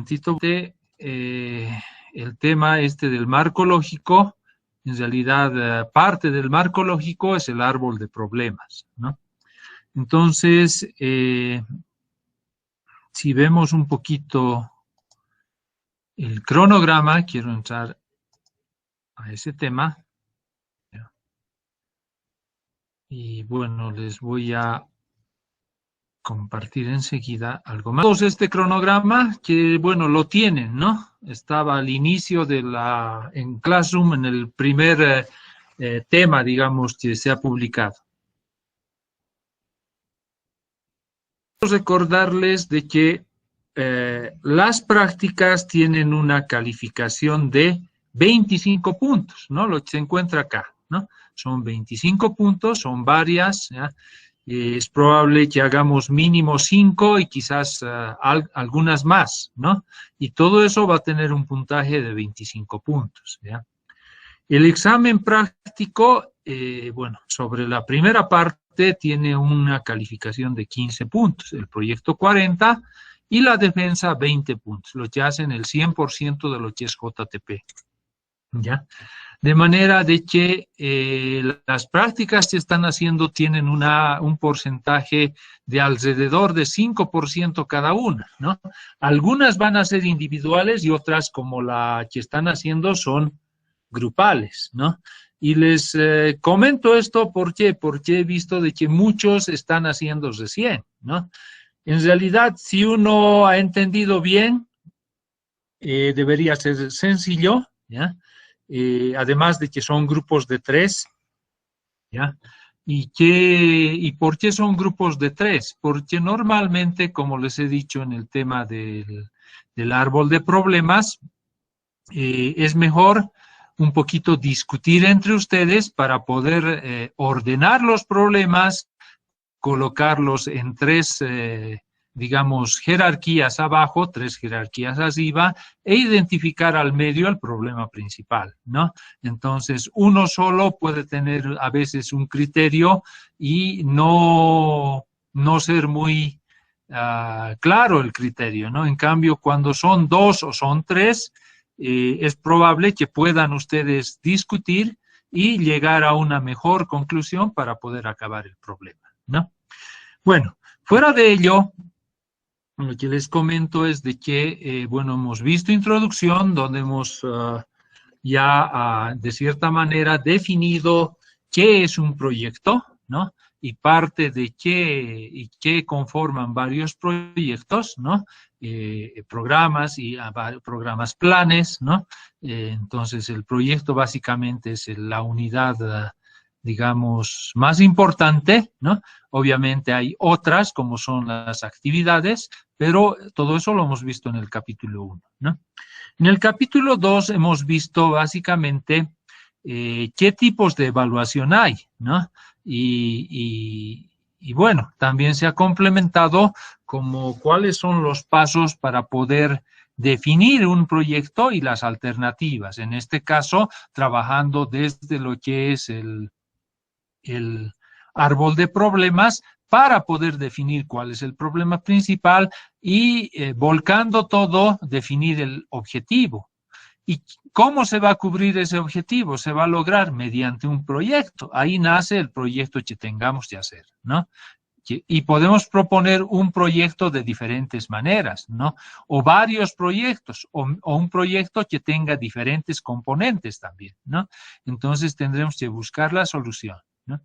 momentito. El tema del marco lógico, en realidad parte del marco lógico es el árbol de problemas, ¿no? Entonces, si vemos un poquito el cronograma, quiero entrar a ese tema. Y bueno, les voy a compartir enseguida algo más. Entonces, este cronograma, que bueno, lo tienen, ¿no? Estaba al inicio en Classroom, en el primer tema, digamos, que se ha publicado. Recordarles de que las prácticas tienen una calificación de 25 puntos, ¿no? Lo que se encuentra acá, ¿no? Son 25 puntos, son varias, ¿ya? Es probable que hagamos mínimo 5 y quizás algunas más, ¿no? Y todo eso va a tener un puntaje de 25 puntos, ¿ya? El examen práctico, bueno, sobre la primera parte tiene una calificación de 15 puntos, el proyecto 40 y la defensa 20 puntos, lo que hacen el 100% de lo que es JTP, ¿ya? De manera de que las prácticas que están haciendo tienen un porcentaje de alrededor de 5% cada una, ¿no? Algunas van a ser individuales y otras, como la que están haciendo, son grupales, ¿no? Y les comento esto porque he visto de que muchos están haciendo recién, ¿no? En realidad, si uno ha entendido bien, debería ser sencillo, ¿ya? Además de que son grupos de 3, ¿ya? ¿Y por qué son grupos de 3? Porque normalmente, como les he dicho en el tema del árbol de problemas, es mejor un poquito discutir entre ustedes para poder ordenar los problemas, colocarlos en 3, digamos, jerarquías abajo, 3 jerarquías arriba, e identificar al medio el problema principal, ¿no? Entonces, uno solo puede tener a veces un criterio y no ser muy claro el criterio, ¿no? En cambio, cuando son 2 o son 3, es probable que puedan ustedes discutir y llegar a una mejor conclusión para poder acabar el problema, ¿no? Bueno, fuera de ello, lo que les comento es de que, bueno, hemos visto introducción, donde hemos ya de cierta manera definido qué es un proyecto, ¿no? Y parte de qué conforman varios proyectos, ¿no? Programas y programas planes, ¿no? Entonces, el proyecto básicamente es la unidad, digamos, más importante, ¿no? Obviamente hay otras, como son las actividades, pero todo eso lo hemos visto en el capítulo 1, ¿no? En el capítulo 2 hemos visto básicamente qué tipos de evaluación hay, ¿no? Y bueno, también se ha complementado como cuáles son los pasos para poder definir un proyecto y las alternativas. En este caso, trabajando desde lo que es el árbol de problemas para poder definir cuál es el problema principal y volcando todo, definir el objetivo. ¿Y cómo se va a cubrir ese objetivo? Se va a lograr mediante un proyecto. Ahí nace el proyecto que tengamos que hacer, ¿no? Y podemos proponer un proyecto de diferentes maneras, ¿no? O varios proyectos, o un proyecto que tenga diferentes componentes también, ¿no? Entonces tendremos que buscar la solución, ¿no?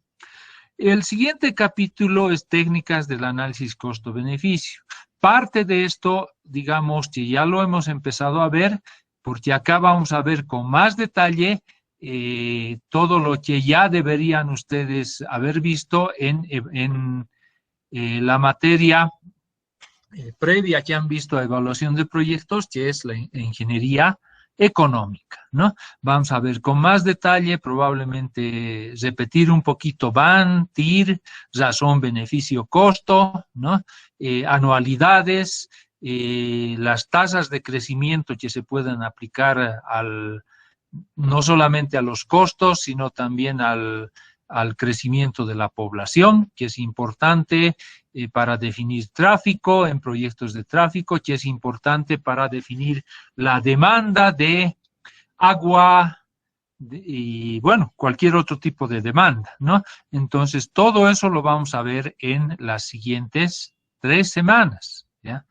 El siguiente capítulo es técnicas del análisis costo-beneficio. Parte de esto, digamos que ya lo hemos empezado a ver, porque acá vamos a ver con más detalle todo lo que ya deberían ustedes haber visto en la materia previa que han visto a evaluación de proyectos, que es la ingeniería económica, ¿no? Vamos a ver con más detalle, probablemente repetir un poquito BAN, TIR, razón, beneficio, costo, ¿no? Anualidades, las tasas de crecimiento que se pueden aplicar no solamente a los costos, sino también al al crecimiento de la población, que es importante para definir tráfico en proyectos de tráfico, que es importante para definir la demanda de agua y, bueno, cualquier otro tipo de demanda, ¿no? Entonces, todo eso lo vamos a ver en las siguientes 3 semanas, ¿ya?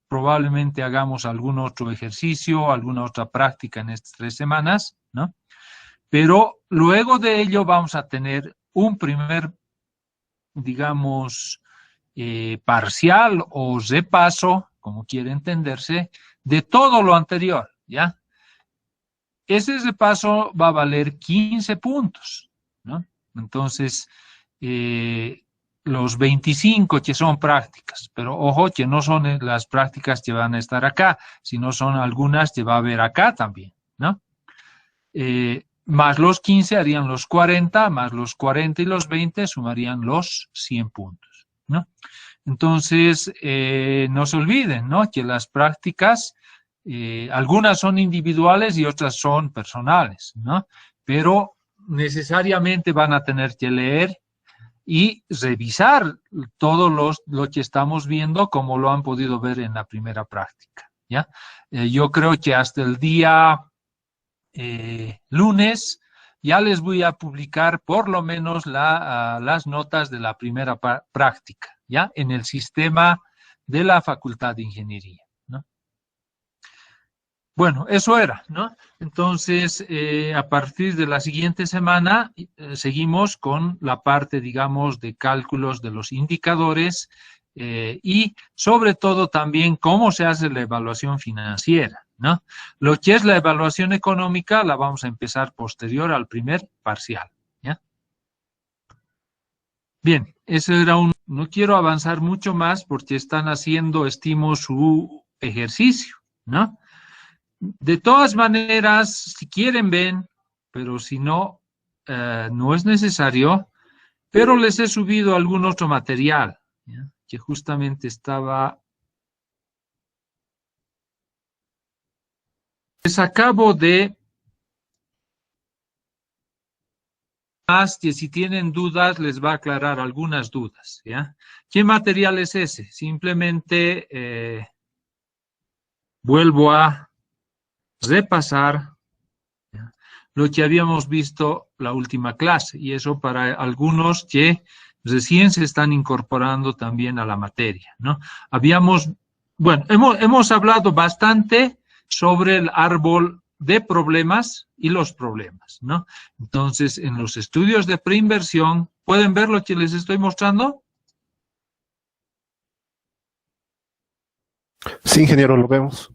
Probablemente hagamos algún otro ejercicio, alguna otra práctica en estas 3 semanas, ¿no? Pero luego de ello vamos a tener un primer, digamos, parcial o repaso, como quiere entenderse, de todo lo anterior, ¿ya? Ese repaso va a valer 15 puntos, ¿no? Entonces, los 25 que son prácticas, pero ojo que no son las prácticas que van a estar acá, sino son algunas que va a haber acá también, ¿no? Más los 15 harían los 40, más los 40 y los 20 sumarían los 100 puntos, ¿no? Entonces, no se olviden, ¿no? Que las prácticas, algunas son individuales y otras son personales, ¿no? Pero necesariamente van a tener que leer y revisar todo lo que estamos viendo como lo han podido ver en la primera práctica, ¿ya? Yo creo que hasta el día lunes ya les voy a publicar por lo menos las notas de la primera práctica, ¿ya? En el sistema de la Facultad de Ingeniería, ¿no? Bueno, eso era, ¿no? Entonces, a partir de la siguiente semana, seguimos con la parte, digamos, de cálculos de los indicadores y sobre todo también cómo se hace la evaluación financiera, ¿no? Lo que es la evaluación económica la vamos a empezar posterior al primer parcial, ¿ya? Bien, eso era no quiero avanzar mucho más porque están haciendo, estimo, su ejercicio, ¿no? De todas maneras, si quieren ven, pero si no, no es necesario, pero les he subido algún otro material, ¿ya? Que justamente estaba... Les acabo de... Más que si tienen dudas, les va a aclarar algunas dudas, ¿ya? ¿Qué material es ese? Simplemente vuelvo a repasar, ¿ya?, lo que habíamos visto la última clase, y eso para algunos que recién se están incorporando también a la materia, ¿no? Bueno, hemos hablado bastante sobre el árbol de problemas y los problemas, ¿no? Entonces, en los estudios de preinversión, ¿pueden ver lo que les estoy mostrando? Sí, ingeniero, lo vemos.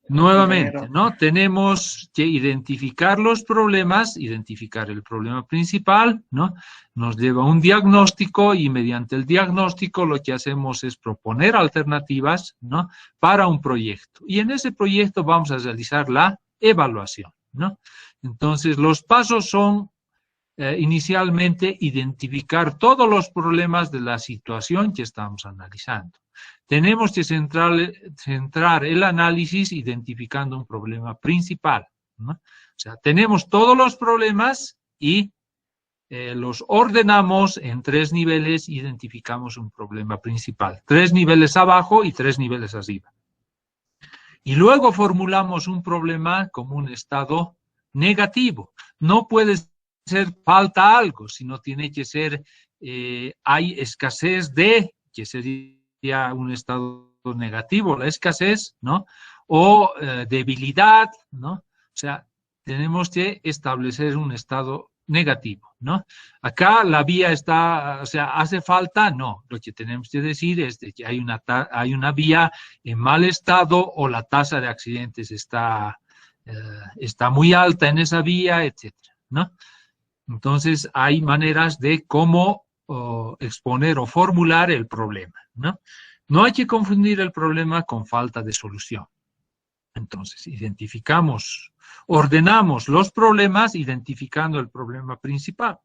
Nuevamente, ¿no? Tenemos que identificar los problemas, identificar el problema principal, ¿no? Nos lleva a un diagnóstico y mediante el diagnóstico lo que hacemos es proponer alternativas, ¿no?, para un proyecto. Y en ese proyecto vamos a realizar la evaluación, ¿no? Entonces, los pasos son inicialmente identificar todos los problemas de la situación que estamos analizando. Tenemos que centrar el análisis identificando un problema principal, ¿no? O sea, tenemos todos los problemas y los ordenamos en 3 niveles, identificamos un problema principal. 3 niveles abajo y 3 niveles arriba. Y luego formulamos un problema como un estado negativo. No puede ser falta algo, sino tiene que ser hay escasez de, que sería un estado negativo, la escasez, ¿no? O debilidad, ¿no? O sea, tenemos que establecer un estado negativo, ¿no? Acá la vía está, o sea, ¿hace falta? No, lo que tenemos que decir es de que hay una vía en mal estado o la tasa de accidentes está muy alta en esa vía, etcétera, ¿no? Entonces, hay maneras de cómo exponer o formular el problema, ¿no? No hay que confundir el problema con falta de solución. Entonces, ordenamos los problemas identificando el problema principal.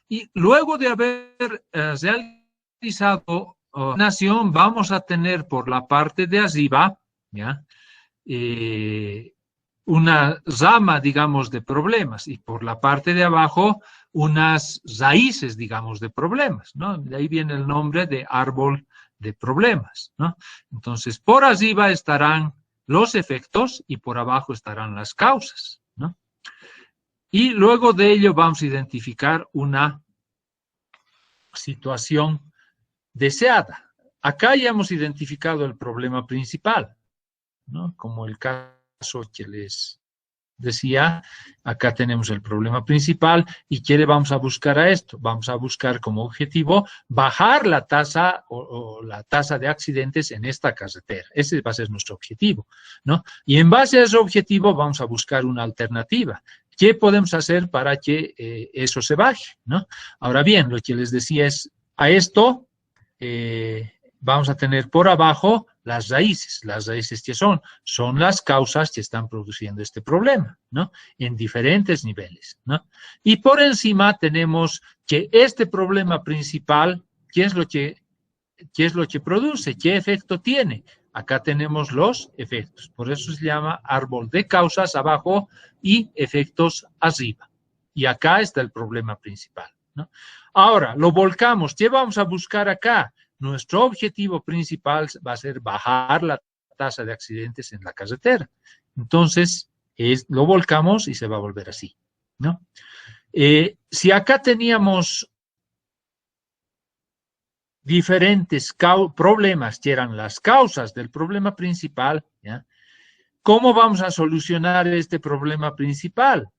Y luego de haber realizado ordenación, vamos a tener por la parte de arriba, ¿ya?, una rama, digamos, de problemas, y por la parte de abajo unas raíces, digamos, de problemas, ¿no? De ahí viene el nombre de árbol de problemas, ¿no? Entonces, por arriba estarán los efectos y por abajo estarán las causas, ¿no? Y luego de ello vamos a identificar una situación deseada. Acá ya hemos identificado el problema principal, ¿no? Como el caso que les decía, acá tenemos el problema principal y ¿qué le vamos a buscar a esto? Vamos a buscar como objetivo bajar la tasa o la tasa de accidentes en esta carretera. Ese va a ser nuestro objetivo, ¿no? Y en base a ese objetivo vamos a buscar una alternativa. ¿Qué podemos hacer para que eso se baje, ¿no? Ahora bien, lo que les decía es, a esto vamos a tener por abajo las raíces que son las causas que están produciendo este problema, ¿no? En diferentes niveles, ¿no? Y por encima tenemos que este problema principal, ¿qué es lo que produce? ¿Qué efecto tiene? Acá tenemos los efectos, por eso se llama árbol de causas abajo y efectos arriba. Y acá está el problema principal, ¿no? Ahora, lo volcamos, ¿qué vamos a buscar acá? Nuestro objetivo principal va a ser bajar la tasa de accidentes en la carretera. Entonces, lo volcamos y se va a volver así, ¿no? Si acá teníamos diferentes problemas que eran las causas del problema principal, ¿ya? ¿Cómo vamos a solucionar este problema principal?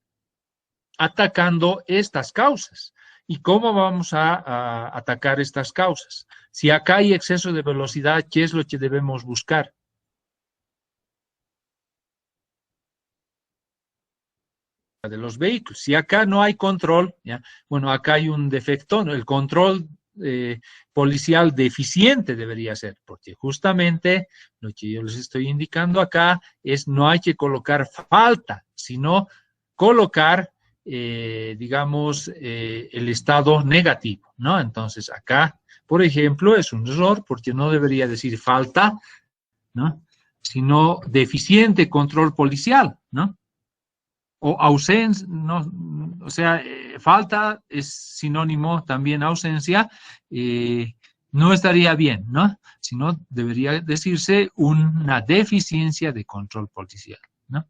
Atacando estas causas. ¿Y cómo vamos a atacar estas causas? Si acá hay exceso de velocidad, ¿qué es lo que debemos buscar? De los vehículos. Si acá no hay control, ¿ya? Bueno, acá hay un defecto, ¿no? El control policial deficiente debería ser, porque justamente lo que yo les estoy indicando acá es no hay que colocar falta, sino colocar digamos, el estado negativo, ¿no? Entonces, acá, por ejemplo, es un error porque no debería decir falta, ¿no? Sino deficiente control policial, ¿no? O ausencia, no, o sea, falta es sinónimo también ausencia, no estaría bien, ¿no? Sino debería decirse una deficiencia de control policial, ¿no?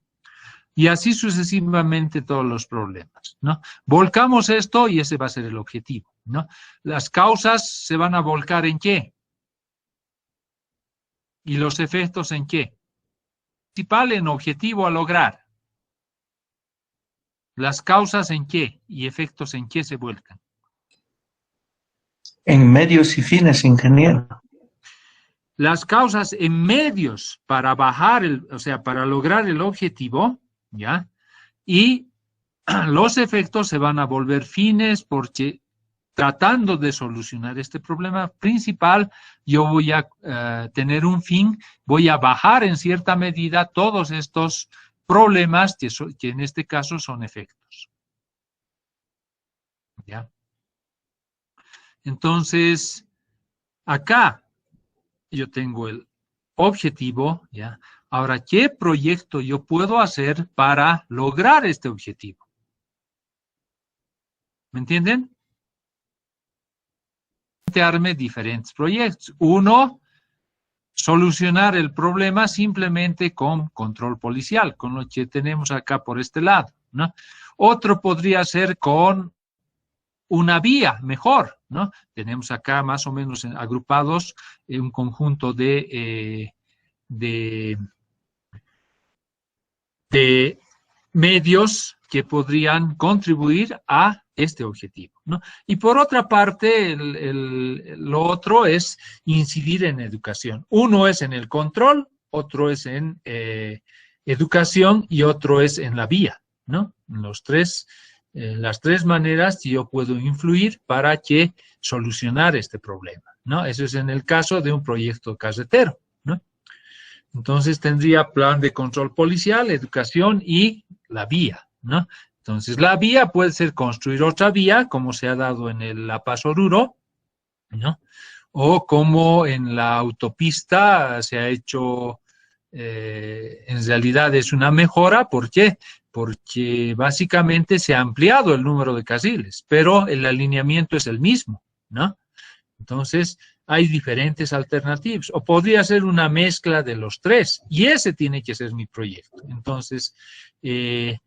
Y así sucesivamente todos los problemas, ¿no? Volcamos esto y ese va a ser el objetivo, ¿no? Las causas se van a volcar ¿en qué? ¿Y los efectos en qué? Principal en objetivo a lograr. ¿Las causas en qué? ¿Y efectos en qué se vuelcan? En medios y fines, ingeniero. Las causas en medios para bajar, o sea, para lograr el objetivo, ¿ya? Y los efectos se van a volver fines porque tratando de solucionar este problema principal, yo voy a tener un fin, voy a bajar en cierta medida todos estos problemas que en este caso son efectos. ¿Ya? Entonces, acá yo tengo el objetivo, ¿ya? Ahora, ¿qué proyecto yo puedo hacer para lograr este objetivo? ¿Me entienden? Plantearme diferentes proyectos. Uno, solucionar el problema simplemente con control policial, con lo que tenemos acá por este lado, ¿no? Otro podría ser con una vía mejor, ¿no? Tenemos acá más o menos agrupados un conjunto de medios que podrían contribuir a este objetivo, ¿no? Y por otra parte, lo otro es incidir en educación. Uno es en el control, otro es en educación y otro es en la vía, ¿no? Las tres maneras que yo puedo influir para que solucionar este problema, ¿no? Eso es en el caso de un proyecto carretero, ¿no? Entonces tendría plan de control policial, educación y la vía, ¿no? Entonces la vía puede ser construir otra vía, como se ha dado en el La Paz Oruro, ¿no? O como en la autopista se ha hecho en realidad es una mejora. ¿Por qué? Porque básicamente se ha ampliado el número de carriles, pero el alineamiento es el mismo, ¿no? Entonces, hay diferentes alternativas, o podría ser una mezcla de los tres, y ese tiene que ser mi proyecto. Entonces, en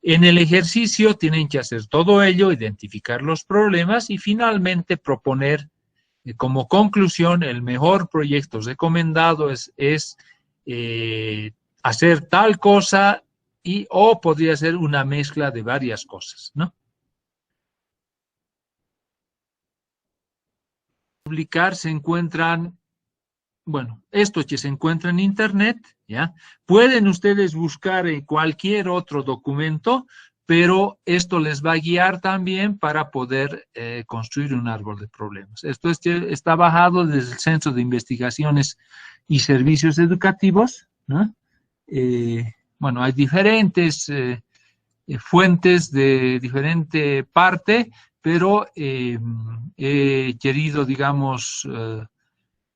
el ejercicio tienen que hacer todo ello, identificar los problemas y finalmente proponer como conclusión el mejor proyecto recomendado es hacer tal cosa o podría ser una mezcla de varias cosas, ¿no? Publicar se encuentran, bueno, estos que se encuentran en Internet, ¿ya? Pueden ustedes buscar cualquier otro documento, pero esto les va a guiar también para poder construir un árbol de problemas. Esto está bajado desde el Centro de Investigaciones y Servicios Educativos, ¿no? Bueno, hay diferentes fuentes de diferente parte, pero he querido, digamos,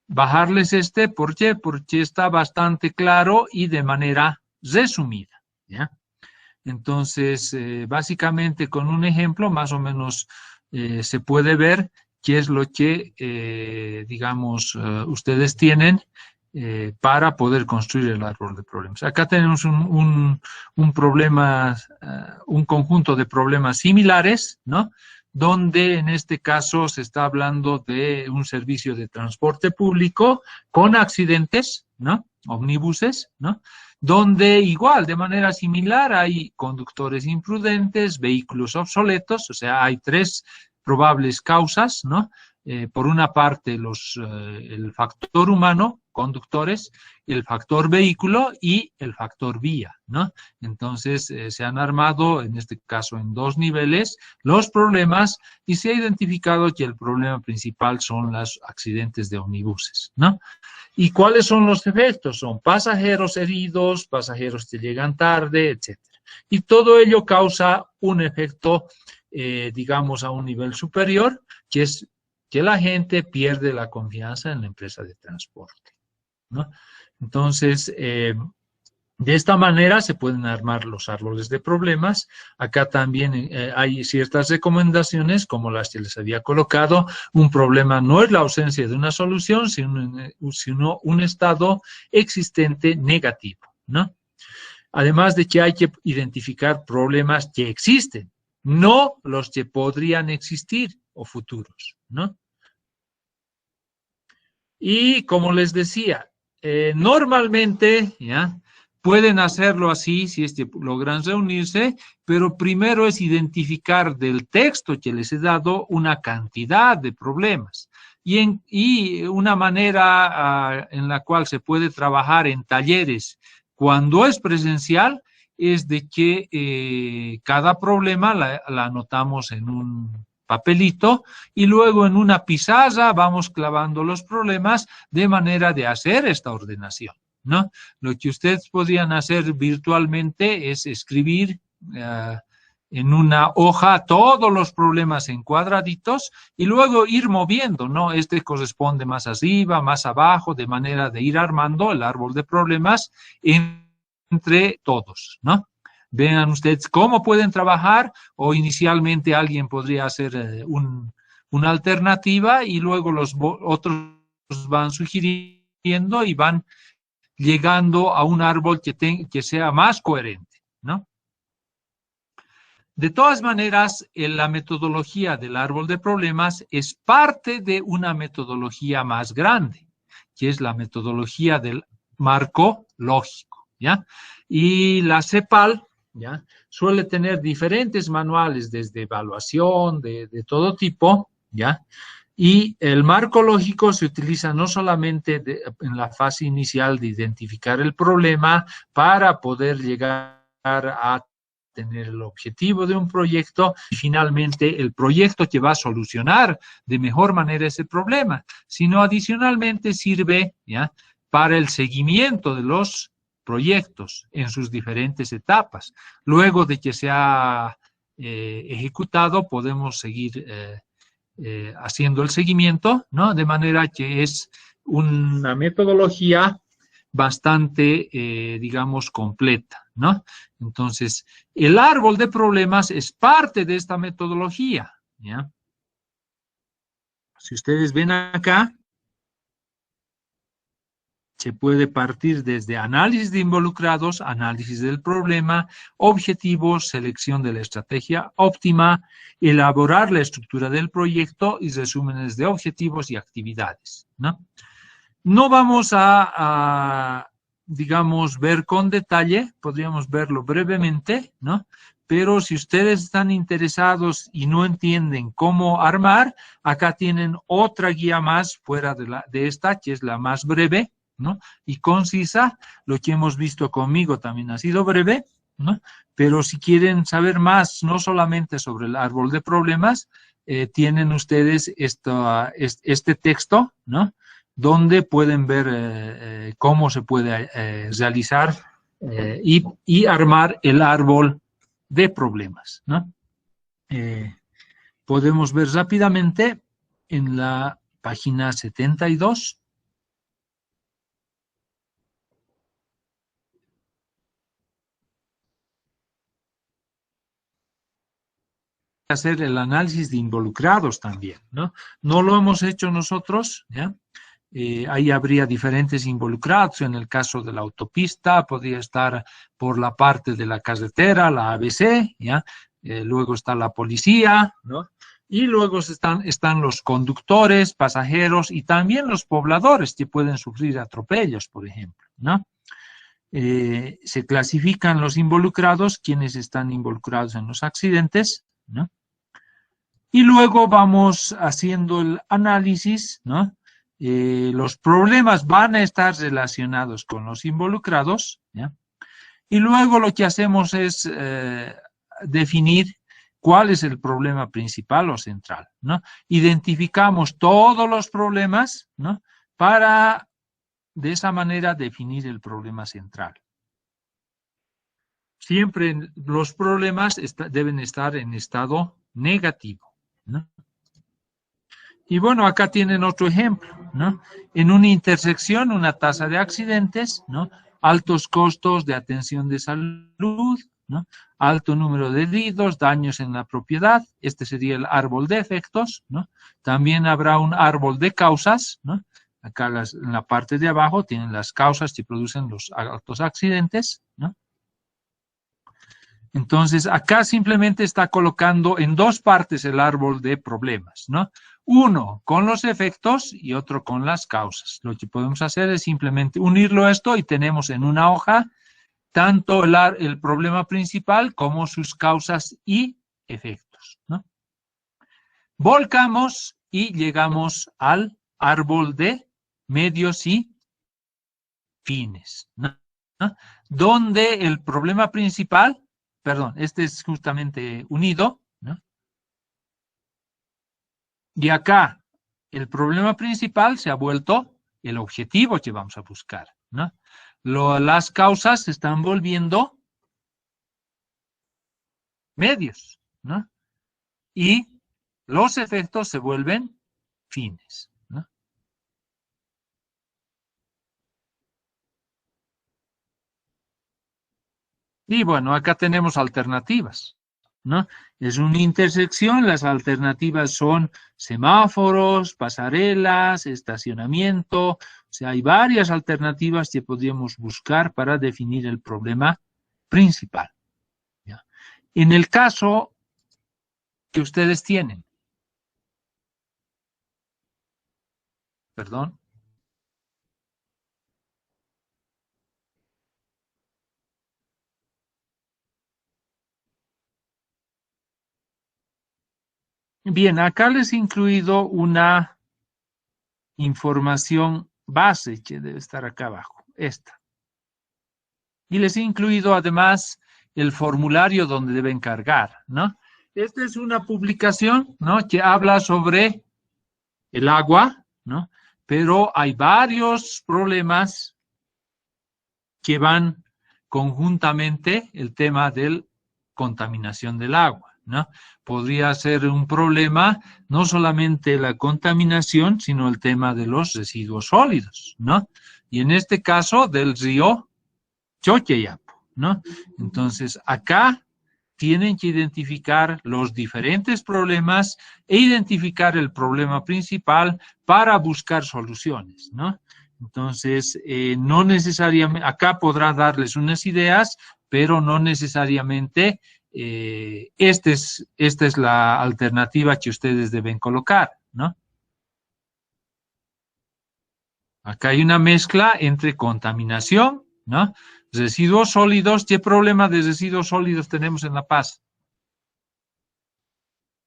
bajarles ¿por qué? Porque está bastante claro y de manera resumida, ¿ya? Entonces, básicamente con un ejemplo más o menos se puede ver qué es lo que, digamos, ustedes tienen para poder construir el árbol de problemas. Acá tenemos un problema, un conjunto de problemas similares, ¿no? Donde en este caso se está hablando de un servicio de transporte público con accidentes, ¿no? Ómnibuses, ¿no? Donde igual, de manera similar, hay conductores imprudentes, vehículos obsoletos, o sea, hay tres probables causas, ¿no? Por una parte, el factor humano, conductores, el factor vehículo y el factor vía, ¿no? Entonces, se han armado, en este caso, en dos niveles, los problemas y se ha identificado que el problema principal son los accidentes de ómnibuses, ¿no? ¿Y cuáles son los efectos? Son pasajeros heridos, pasajeros que llegan tarde, etcétera. Y todo ello causa un efecto, digamos, a un nivel superior, que es que la gente pierde la confianza en la empresa de transporte, ¿no? Entonces, de esta manera se pueden armar los árboles de problemas. Acá también hay ciertas recomendaciones, como las que les había colocado. Un problema no es la ausencia de una solución, sino un estado existente negativo, ¿no? Además de que hay que identificar problemas que existen, no los que podrían existir o futuros, ¿no? Y como les decía, normalmente, ¿ya? Pueden hacerlo así si es que logran reunirse, pero primero es identificar del texto que les he dado una cantidad de problemas. Y una manera en la cual se puede trabajar en talleres cuando es presencial es de que cada problema la anotamos en un papelito y luego en una pizarra vamos clavando los problemas de manera de hacer esta ordenación, ¿no? Lo que ustedes podrían hacer virtualmente es escribir en una hoja todos los problemas en cuadraditos y luego ir moviendo, ¿no? Este corresponde más arriba, más abajo, de manera de ir armando el árbol de problemas entre todos, ¿no? Vean ustedes cómo pueden trabajar o inicialmente alguien podría hacer una alternativa y luego los otros van sugiriendo y van llegando a un árbol que sea más coherente, ¿no? De todas maneras, la metodología del árbol de problemas es parte de una metodología más grande, que es la metodología del marco lógico, ¿ya? Y la CEPAL, ¿ya? Suele tener diferentes manuales desde evaluación, de todo tipo, ¿ya? Y el marco lógico se utiliza no solamente en la fase inicial de identificar el problema para poder llegar a tener el objetivo de un proyecto y finalmente el proyecto que va a solucionar de mejor manera ese problema, sino adicionalmente sirve, ¿ya? Para el seguimiento de los proyectos en sus diferentes etapas. Luego de que se ha ejecutado, podemos seguir haciendo el seguimiento, ¿no? De manera que es una metodología bastante, digamos, completa, ¿no? Entonces, el árbol de problemas es parte de esta metodología, ¿ya? Si ustedes ven acá, se puede partir desde análisis de involucrados, análisis del problema, objetivos, selección de la estrategia óptima, elaborar la estructura del proyecto y resúmenes de objetivos y actividades, ¿no? No vamos digamos, ver con detalle, podríamos verlo brevemente, ¿no? Pero si ustedes están interesados y no entienden cómo armar, acá tienen otra guía más fuera de esta, que es la más breve, ¿no? Y concisa. Lo que hemos visto conmigo también ha sido breve, ¿no? Pero si quieren saber más, no solamente sobre el árbol de problemas, tienen ustedes este texto, ¿no? Donde pueden ver cómo se puede realizar y armar el árbol de problemas, ¿no? Podemos ver rápidamente en la página 72. Hacer el análisis de involucrados también, ¿no? No lo hemos hecho nosotros, ¿ya? Ahí habría diferentes involucrados. En el caso de la autopista, podría estar por la parte de la carretera, la ABC, ¿ya? Luego está la policía, ¿no? Y luego están los conductores, pasajeros y también los pobladores que pueden sufrir atropellos, por ejemplo, ¿no? Se clasifican los involucrados, quienes están involucrados en los accidentes, ¿no? Y luego vamos haciendo el análisis, ¿no? Los problemas van a estar relacionados con los involucrados, ¿ya? Y luego lo que hacemos es definir cuál es el problema principal o central, ¿no? Identificamos todos los problemas, ¿no? Para de esa manera definir el problema central. Siempre los problemas deben estar en estado negativo, ¿no? Y bueno, acá tienen otro ejemplo, ¿no? En una intersección, una tasa de accidentes, ¿no? Altos costos de atención de salud, ¿no? Alto número de heridos, daños en la propiedad. Este sería el árbol de efectos, ¿no? También habrá un árbol de causas, ¿no? Acá en la parte de abajo tienen las causas que producen los altos accidentes, ¿no? Entonces, acá simplemente está colocando en dos partes el árbol de problemas, ¿no? Uno con los efectos y otro con las causas. Lo que podemos hacer es simplemente unirlo a esto y tenemos en una hoja tanto el problema principal como sus causas y efectos, ¿no? Volcamos y llegamos al árbol de medios y fines, ¿no? Donde el problema principal, perdón, este es justamente unido, ¿no? Y acá el problema principal se ha vuelto el objetivo que vamos a buscar, ¿no? Las causas se están volviendo medios, ¿no? Y los efectos se vuelven fines, ¿no? Y bueno, acá tenemos alternativas, ¿no? Es una intersección, las alternativas son semáforos, pasarelas, estacionamiento, o sea, hay varias alternativas que podríamos buscar para definir el problema principal, ¿ya? En el caso que ustedes tienen, perdón. Bien, acá les he incluido una información base que debe estar acá abajo, esta. Y les he incluido además el formulario donde deben cargar, ¿no? Esta es una publicación, ¿no? Que habla sobre el agua, ¿no? Pero hay varios problemas que van conjuntamente el tema de contaminación del agua, ¿no? Podría ser un problema no solamente la contaminación, sino el tema de los residuos sólidos, ¿no? Y en este caso del río Choqueyapo, ¿no? Entonces, acá tienen que identificar los diferentes problemas e identificar el problema principal para buscar soluciones, ¿no? Entonces, no necesariamente, acá podrá darles unas ideas, pero no necesariamente esta es la alternativa que ustedes deben colocar, ¿no? Acá hay una mezcla entre contaminación, ¿no? Residuos sólidos. ¿Qué problema de residuos sólidos tenemos en La Paz?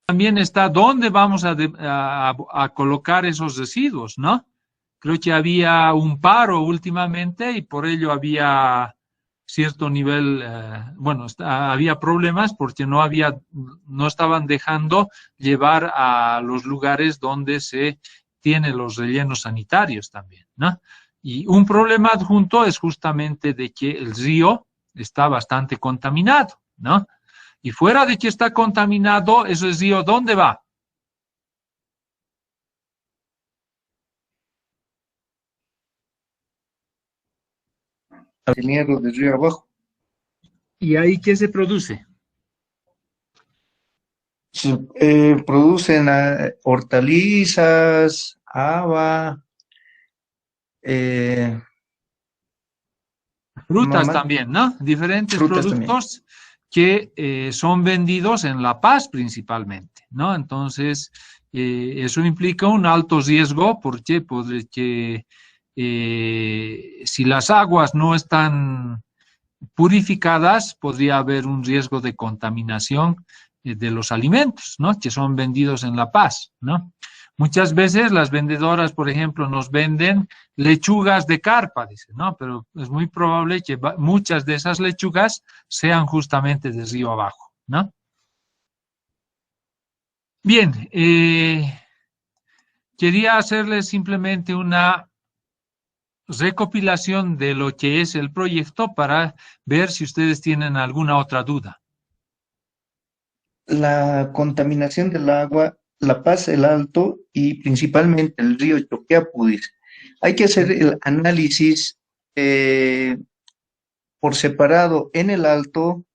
También está dónde vamos a colocar esos residuos, ¿no? Creo que había un paro últimamente y por ello había cierto nivel, bueno, había problemas porque no estaban dejando llevar a los lugares donde se tienen los rellenos sanitarios también, ¿no? Y un problema adjunto es justamente de que el río está bastante contaminado, ¿no? Y fuera de que está contaminado, ese río, ¿dónde va? Ingeniero, de río abajo. ¿Y ahí qué se produce? Producen hortalizas, haba, Frutas mamá, también, ¿no? Diferentes frutas también. productos que son vendidos en La Paz principalmente, ¿no? Entonces, eso implica un alto riesgo porque si las aguas no están purificadas, podría haber un riesgo de contaminación de los alimentos, ¿no? Que son vendidos en La Paz, ¿no? Muchas veces las vendedoras, por ejemplo, nos venden lechugas de carpa, dicen, ¿no? Pero es muy probable que muchas de esas lechugas sean justamente de río abajo, ¿no? Bien, quería hacerles simplemente una recopilación de lo que es el proyecto para ver si ustedes tienen alguna otra duda. La contaminación del agua, La Paz, el Alto y principalmente el río Choqueapu, dice. Hay que hacer el análisis por separado en el Alto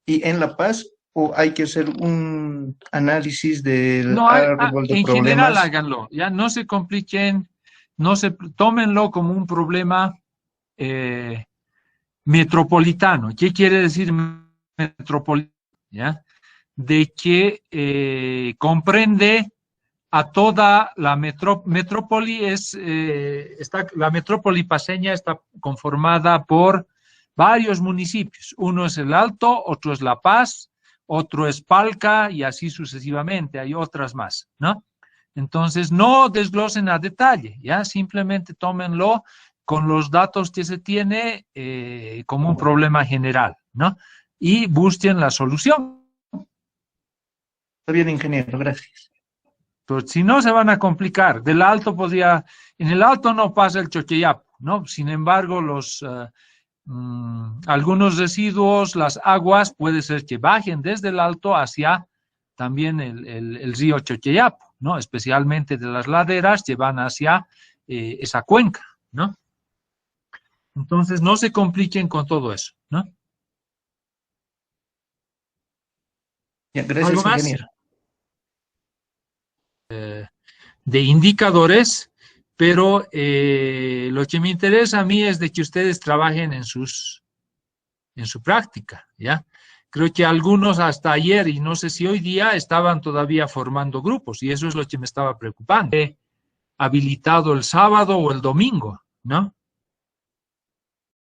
y en La Paz, o hay que hacer un análisis del No, árbol de en general problemas. háganlo, ya no se compliquen, tómenlo como un problema eh, metropolitano. ¿Qué quiere decir metropolitano? ¿Ya? De que comprende a toda la metrópoli, la metrópoli paceña está conformada por varios municipios. Uno es el Alto, otro es La Paz, otro es Palca y así sucesivamente. Hay otras más, ¿no? Entonces, no desglosen a detalle, ¿ya? Simplemente tómenlo con los datos que se tiene como un problema general, ¿no? Y busquen la solución. Está bien, ingeniero, gracias. Pero si no, se van a complicar. En el Alto no pasa el Choqueyapo, ¿no? Sin embargo, algunos residuos, las aguas, puede ser que bajen desde el Alto hacia también el río Choqueyapo, ¿no? Especialmente de las laderas que van hacia esa cuenca, ¿no? Entonces, no se compliquen con todo eso, ¿no? Ya, ¿Algo gracias, más? ingeniero. De indicadores, pero lo que me interesa a mí es de que ustedes trabajen en su práctica, ¿ya? Creo que algunos hasta ayer, y no sé si hoy día, estaban todavía formando grupos, y eso es lo que me estaba preocupando. Habilitado el sábado o el domingo, ¿no?